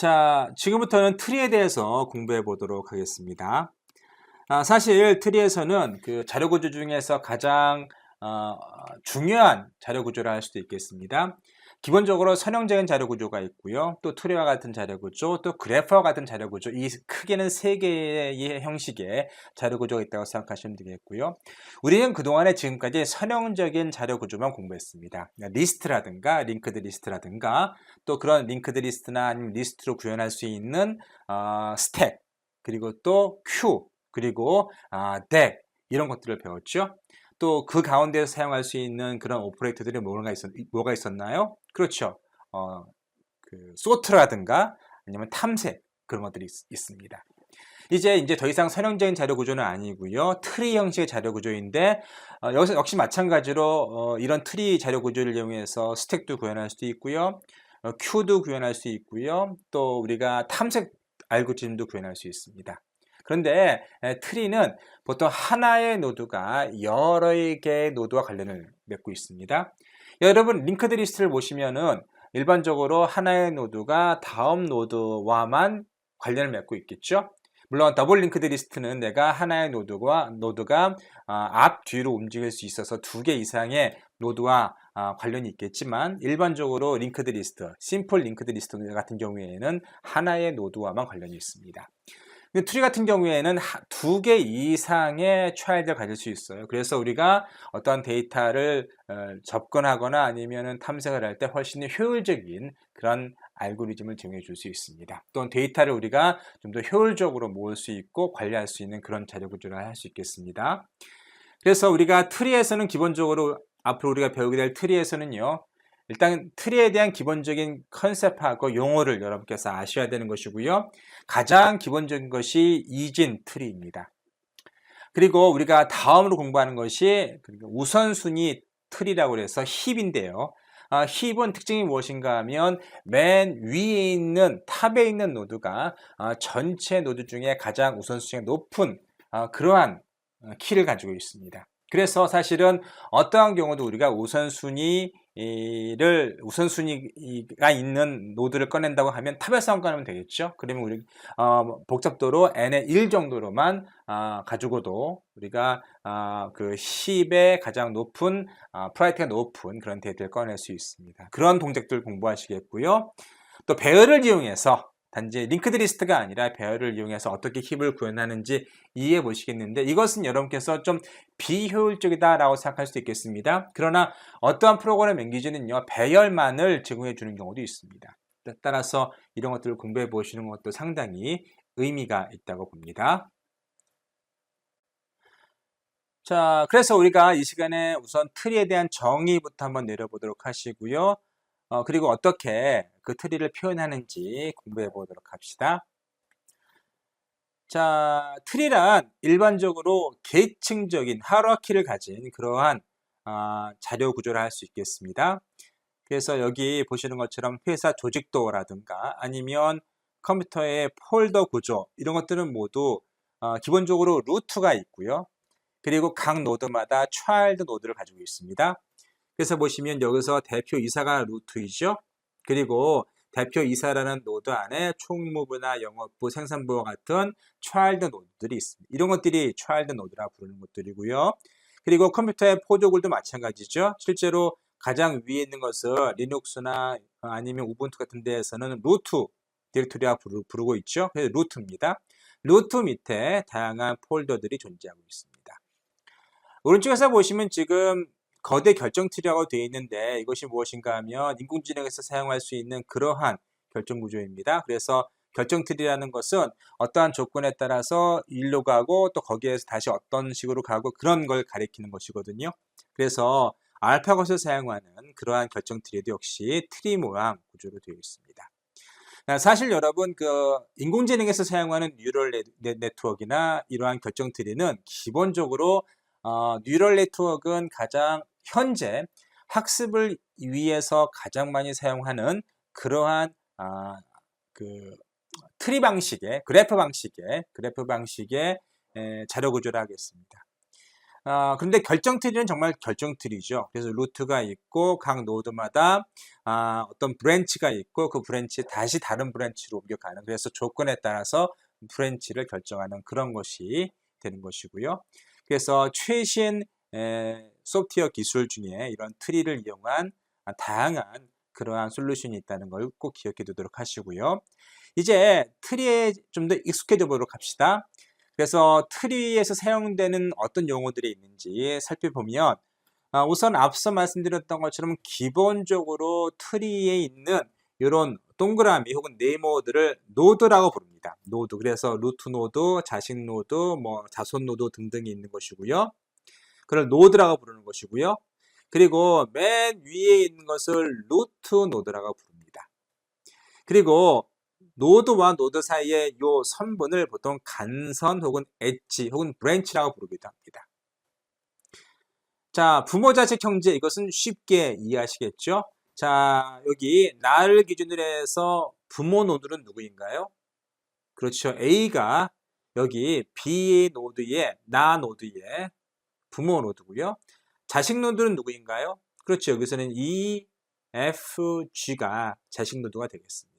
자, 지금부터는 트리에 대해서 공부해 보도록 하겠습니다. 사실 트리에서는 그 자료 구조 중에서 가장 중요한 자료 구조를 할 수도 있겠습니다. 기본적으로 선형적인 자료 구조가 있고요. 또 트리와 같은 자료 구조, 또 그래프와 같은 자료 구조, 이 크게는 세 개의 형식의 자료 구조가 있다고 생각하시면 되겠고요. 우리는 그동안에 지금까지 선형적인 자료 구조만 공부했습니다. 리스트라든가 링크드 리스트라든가 또 그런 링크드 리스트나 아니면 리스트로 구현할 수 있는 스택, 그리고 또 큐, 그리고 덱, 이런 것들을 배웠죠. 또 그 가운데서 사용할 수 있는 그런 오퍼레이터들이 뭐가 있었나요? 그렇죠. 소트라든가 아니면 탐색, 그런 것들이 있습니다. 이제 더 이상 선형적인 자료 구조는 아니고요. 트리 형식의 자료 구조인데 여기서 역시 마찬가지로 이런 트리 자료 구조를 이용해서 스택도 구현할 수도 있고요. 큐도 구현할 수 있고요. 또 우리가 탐색 알고리즘도 구현할 수 있습니다. 그런데 트리는 보통 하나의 노드가 여러 개의 노드와 관련을 맺고 있습니다. 여러분 링크드 리스트를 보시면은 일반적으로 하나의 노드가 다음 노드와만 관련을 맺고 있겠죠. 물론 더블 링크드 리스트는 내가 하나의 노드가 앞 뒤로 움직일 수 있어서 두 개 이상의 노드와 관련이 있겠지만 일반적으로 링크드 리스트, 심플 링크드 리스트 같은 경우에는 하나의 노드와만 관련이 있습니다. 트리 같은 경우에는 두 개 이상의 차일드를 가질 수 있어요. 그래서 우리가 어떤 데이터를 접근하거나 아니면 탐색을 할 때 훨씬 효율적인 그런 알고리즘을 제공해 줄 수 있습니다. 또는 데이터를 우리가 좀 더 효율적으로 모을 수 있고 관리할 수 있는 그런 자료 구조를 할 수 있겠습니다. 그래서 우리가 트리에서는 기본적으로 앞으로 우리가 배우게 될 트리에서는요. 일단 트리에 대한 기본적인 컨셉하고 용어를 여러분께서 아셔야 되는 것이고요. 가장 기본적인 것이 이진 트리입니다. 그리고 우리가 다음으로 공부하는 것이 우선순위 트리라고 해서 힙인데요. 힙은 특징이 무엇인가 하면 맨 위에 있는 탑에 있는 노드가 전체 노드 중에 가장 우선순위가 높은 그러한 키를 가지고 있습니다. 그래서 사실은 어떠한 경우도 우리가 우선순위가 있는 노드를 꺼낸다고 하면 탑에서 꺼내면 되겠죠. 그러면 우리 복잡도로 n의 1 정도로만 가지고도 우리가 그 힙의 가장 높은 프라이어티가 높은 그런 데이터를 꺼낼 수 있습니다. 그런 동작들 공부하시겠고요. 또 배열을 이용해서 단지 링크드 리스트가 아니라 배열을 이용해서 어떻게 힙을 구현하는지 이해해 보시겠는데 이것은 여러분께서 좀 비효율적이다라고 생각할 수도 있겠습니다. 그러나 어떠한 프로그램 랭귀지는요 배열만을 제공해 주는 경우도 있습니다. 따라서 이런 것들을 공부해 보시는 것도 상당히 의미가 있다고 봅니다. 자, 그래서 우리가 이 시간에 우선 트리에 대한 정의부터 한번 내려보도록 하시고요. 그리고 어떻게 그 트리를 표현하는지 공부해 보도록 합시다. 자, 트리란 일반적으로 계층적인 하이라키를 가진 그러한 자료 구조를 할 수 있겠습니다. 그래서 여기 보시는 것처럼 회사 조직도라든가 아니면 컴퓨터의 폴더 구조 이런 것들은 모두 기본적으로 루트가 있고요. 그리고 각 노드마다 차일드 노드를 가지고 있습니다. 그래서 보시면 여기서 대표이사가 루트이죠. 그리고 대표이사라는 노드 안에 총무부나 영업부, 생산부와 같은 차일드 노드들이 있습니다. 이런 것들이 차일드 노드라 부르는 것들이고요. 그리고 컴퓨터의 포도굴도 마찬가지죠. 실제로 가장 위에 있는 것을 리눅스나 아니면 우분투 같은 데에서는 루트 디렉토리라 부르고 있죠. 그래서 루트입니다. 루트 밑에 다양한 폴더들이 존재하고 있습니다. 오른쪽에서 보시면 지금 거대 결정트리라고 되어 있는데 이것이 무엇인가 하면 인공지능에서 사용할 수 있는 그러한 결정 구조입니다. 그래서 결정트리라는 것은 어떠한 조건에 따라서 일로 가고 또 거기에서 다시 어떤 식으로 가고 그런 걸 가리키는 것이거든요. 그래서 알파고에서 사용하는 그러한 결정트리도 역시 트리 모양 구조로 되어 있습니다. 사실 여러분 그 인공지능에서 사용하는 뉴럴 네트워크나 이러한 결정트리는 기본적으로 뉴럴 네트워크는 가장 현재 학습을 위해서 가장 많이 사용하는 그러한 그 트리 방식의 그래프 방식의 자료 구조를 하겠습니다. 그런데 결정 트리는 정말 결정 트리죠. 그래서 루트가 있고 각 노드마다 어떤 브랜치가 있고 그 브랜치 다시 다른 브랜치로 옮겨가는, 그래서 조건에 따라서 브랜치를 결정하는 그런 것이 되는 것이고요. 그래서 최신 소프트웨어 기술 중에 이런 트리를 이용한 다양한 그러한 솔루션이 있다는 걸 꼭 기억해 두도록 하시고요. 이제 트리에 좀 더 익숙해져 보도록 합시다. 그래서 트리에서 사용되는 어떤 용어들이 있는지 살펴보면, 우선 앞서 말씀드렸던 것처럼 기본적으로 트리에 있는 이런 동그라미 혹은 네모들을 노드라고 부릅니다. 노드. 그래서 루트 노드, 자식 노드, 뭐 자손 노드 등등이 있는 것이고요. 그걸 노드라고 부르는 것이고요. 그리고 맨 위에 있는 것을 루트 노드라고 부릅니다. 그리고 노드와 노드 사이의 요 선분을 보통 간선 혹은 엣지 혹은 브랜치라고 부르기도 합니다. 자, 부모, 자식, 형제, 이것은 쉽게 이해하시겠죠? 자, 여기 나를 기준으로 해서 부모 노드는 누구인가요? 그렇죠. A가 여기 B 노드의 나 노드의 부모 노드고요. 자식 노드는 누구인가요? 그렇죠. 여기서는 E, F, G가 자식 노드가 되겠습니다.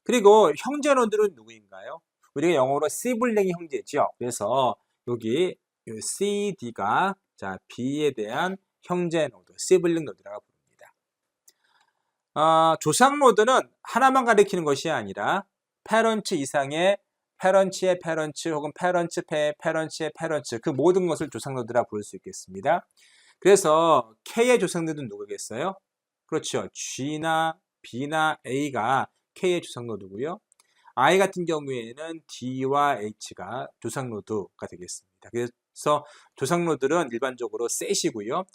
그리고 형제 노드는 누구인가요? 우리가 영어로 시블링이 형제죠. 그래서 여기 C, D가 자 B에 대한 형제 노드, 시블링 노드라고 부릅니다. 조상 노드는 하나만 가리키는 것이 아니라 패런츠 이상의 패런츠의 패런츠 혹은 패런츠의 패런츠 그 모든 것을 조상 노드라 부를 수 있겠습니다. 그래서 K의 조상 노드는 누구겠어요? 그렇죠. G나 B나 A가 K의 조상 노드고요. I 같은 경우에는 D와 H가 조상 노드가 되겠습니다. 그래서 조상 노드는 일반적으로 셋이고요.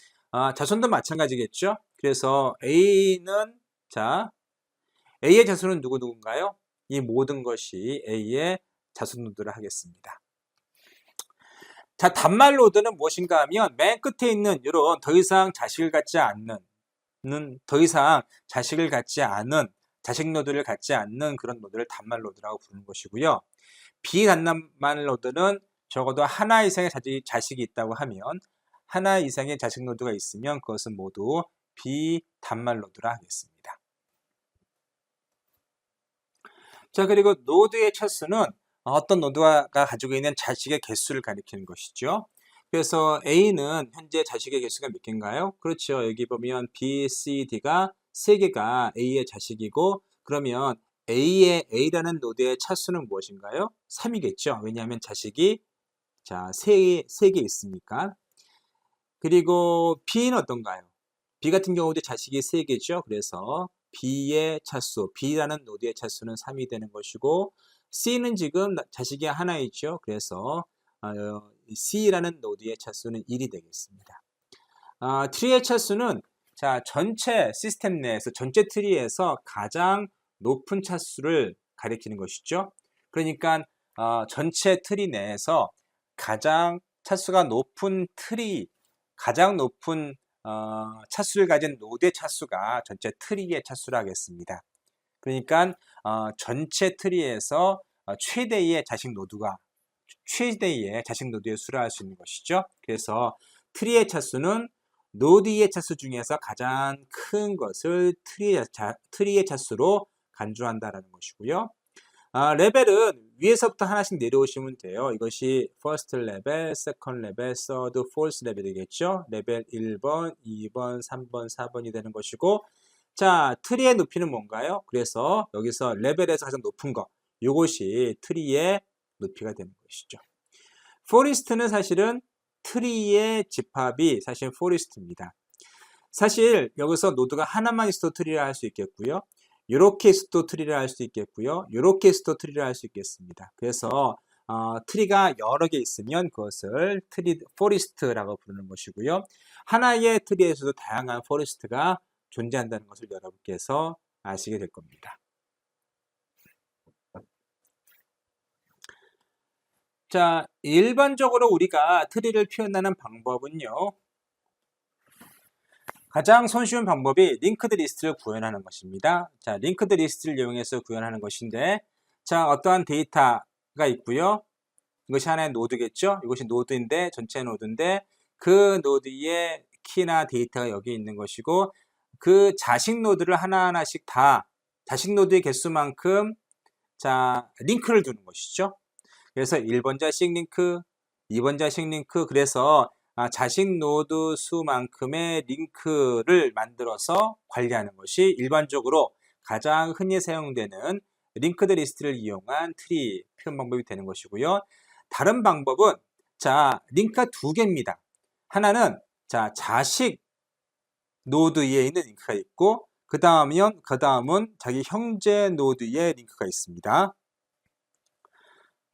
자손도 마찬가지겠죠. 그래서 A는 A의 자손은 누구인가요? 이 모든 것이 A의 자손 노드를 하겠습니다. 자, 단말 노드는 무엇인가 하면 맨 끝에 있는 이런 더 이상 자식을 갖지 않는 자식 노드를 갖지 않는 그런 노드를 단말 노드라고 부르는 것이고요. 비단말 노드는 적어도 하나 이상의 자식이 있다고 하면, 하나 이상의 자식 노드가 있으면 그것은 모두 비단말 노드라 하겠습니다. 자, 그리고 노드의 차수는 어떤 노드가 가지고 있는 자식의 개수를 가리키는 것이죠. 그래서 A는 현재 자식의 개수가 몇 개인가요? 그렇죠. 여기 보면 B, C, D가 3개가 A의 자식이고, 그러면 A라는 노드의 차수는 무엇인가요? 3이겠죠. 왜냐하면 자식이 3개 있으니까. 그리고 B는 어떤가요? B 같은 경우도 자식이 3개죠. 그래서 B의 차수, B라는 노드의 차수는 3이 되는 것이고, C는 지금 자식이 하나 있죠. 그래서 C라는 노드의 차수는 1이 되겠습니다. 트리의 차수는 전체 시스템 내에서, 전체 트리에서 가장 높은 차수를 가리키는 것이죠. 그러니까 전체 트리 내에서 가장 차수가 높은 가장 높은 차수를 가진 노드의 차수가 전체 트리의 차수라 하겠습니다. 그러니까 전체 트리에서 최대의 자식 노드의 수를 알 수 있는 것이죠. 그래서 트리의 차수는 노드의 차수 중에서 가장 큰 것을 트리의 차수로 간주한다라는 것이고요. 레벨은 위에서부터 하나씩 내려오시면 돼요. 이것이 first level, second level, third, fourth 레벨이겠죠. 레벨 1번, 2번, 3번, 4번이 되는 것이고, 자, 트리의 높이는 뭔가요? 그래서 여기서 레벨에서 가장 높은 거, 이것이 트리의 높이가 되는 것이죠. 포리스트는 사실은 트리의 집합이 사실 포리스트입니다. 사실 여기서 노드가 하나만 있어도 트리를 할 수 있겠고요. 이렇게 있어도 트리를 할 수 있겠고요. 이렇게 있어도 트리를 할 수 있겠습니다. 그래서 트리가 여러 개 있으면 그것을 포리스트라고 부르는 것이고요. 하나의 트리에서도 다양한 포리스트가 존재한다는 것을 여러분께서 아시게 될 겁니다. 자, 일반적으로 우리가 트리를 표현하는 방법은요. 가장 손쉬운 방법이 링크드 리스트를 구현하는 것입니다. 자, 링크드 리스트를 이용해서 구현하는 것인데, 자, 어떠한 데이터가 있고요. 이것이 하나의 노드겠죠. 이것이 노드인데 전체 노드인데 그 노드의 키나 데이터가 여기 있는 것이고 그 자식 노드를 하나하나씩 다 자식 노드의 개수만큼 자 링크를 두는 것이죠. 그래서 1번 자식 링크, 2번 자식 링크 그래서 자식 노드 수만큼의 링크를 만들어서 관리하는 것이 일반적으로 가장 흔히 사용되는 링크드 리스트를 이용한 트리 표현 방법이 되는 것이고요. 다른 방법은 자 링크가 두 개입니다. 하나는 자 자식 노드에 있는 링크가 있고 그 다음은 자기 형제 노드에 링크가 있습니다.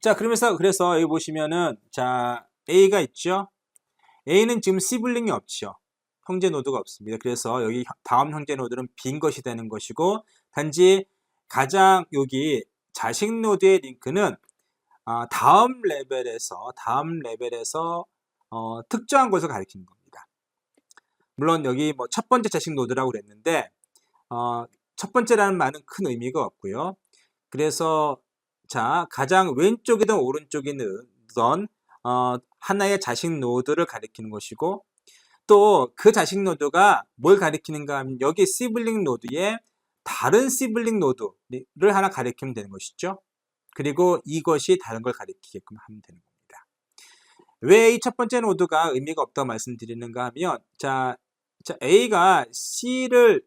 자 그래서 여기 보시면은 자 A가 있죠. A는 지금 시블링이 없죠. 형제 노드가 없습니다. 그래서 여기 다음 형제 노드는 빈 것이 되는 것이고 단지 가장 여기 자식 노드의 링크는 다음 레벨에서 특정한 것을 가리키는 겁니다. 물론 여기 뭐 첫 번째 자식 노드라고 그랬는데 첫 번째라는 말은 큰 의미가 없고요. 그래서 자 가장 왼쪽이든 오른쪽이든 하나의 자식 노드를 가리키는 것이고 또 그 자식 노드가 뭘 가리키는가 하면 여기 시블링 노드에 다른 시블링 노드를 하나 가리키면 되는 것이죠. 그리고 이것이 다른 걸 가리키게끔 하면 되는 겁니다. 왜 이 첫 번째 노드가 의미가 없다고 말씀드리는가 하면 자 A가 C를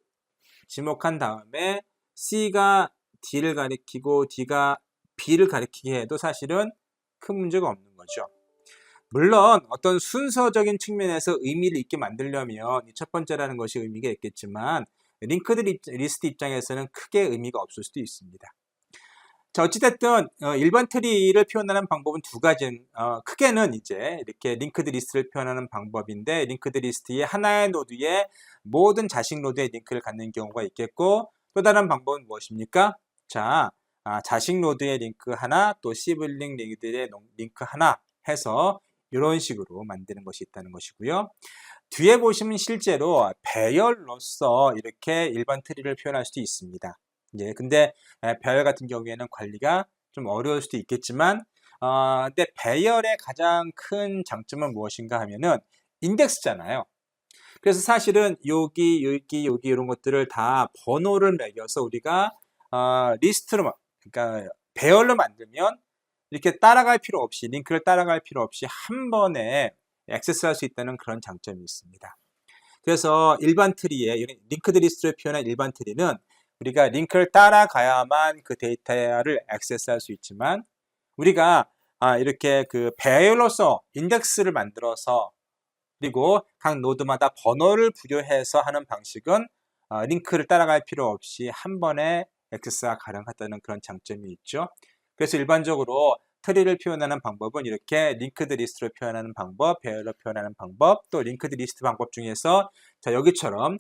지목한 다음에 C가 D를 가리키고 D가 B를 가리키게 해도 사실은 큰 문제가 없는 거죠. 물론 어떤 순서적인 측면에서 의미를 있게 만들려면 이 첫 번째라는 것이 의미가 있겠지만 링크드 리스트 입장에서는 크게 의미가 없을 수도 있습니다. 자 어찌됐든 일반 트리를 표현하는 방법은 두 가지 크게는 이제 이렇게 링크드 리스트를 표현하는 방법인데 링크드 리스트의 하나의 노드에 모든 자식 노드의 링크를 갖는 경우가 있겠고 또 다른 방법은 무엇입니까? 자 자식 노드의 링크 하나 또 시블링 노드의 링크 하나 해서 이런 식으로 만드는 것이 있다는 것이고요. 뒤에 보시면 실제로 배열로서 이렇게 일반 트리를 표현할 수도 있습니다. 예, 근데 배열 같은 경우에는 관리가 좀 어려울 수도 있겠지만 근데 배열의 가장 큰 장점은 무엇인가 하면은 인덱스잖아요. 그래서 사실은 여기 이런 것들을 다 번호를 매겨서 우리가 리스트로 그러니까 배열로 만들면 이렇게 따라갈 필요 없이 링크를 따라갈 필요 없이 한 번에 액세스할 수 있다는 그런 장점이 있습니다. 그래서 일반 트리에 링크드 리스트를 표현한 일반 트리는 우리가 링크를 따라가야만 그 데이터를 액세스할 수 있지만 우리가 이렇게 그 배열로서 인덱스를 만들어서 그리고 각 노드마다 번호를 부여해서 하는 방식은 링크를 따라갈 필요 없이 한 번에 액세스가 가능하다는 그런 장점이 있죠. 그래서 일반적으로 트리를 표현하는 방법은 이렇게 링크드 리스트로 표현하는 방법, 배열로 표현하는 방법, 또 링크드 리스트 방법 중에서 자 여기처럼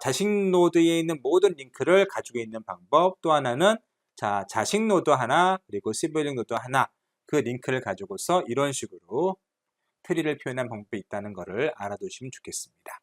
자식 노드에 있는 모든 링크를 가지고 있는 방법, 또 하나는 자 자식 노드 하나 그리고 시블링 노드 하나 그 링크를 가지고서 이런 식으로 트리를 표현한 방법이 있다는 것을 알아두시면 좋겠습니다.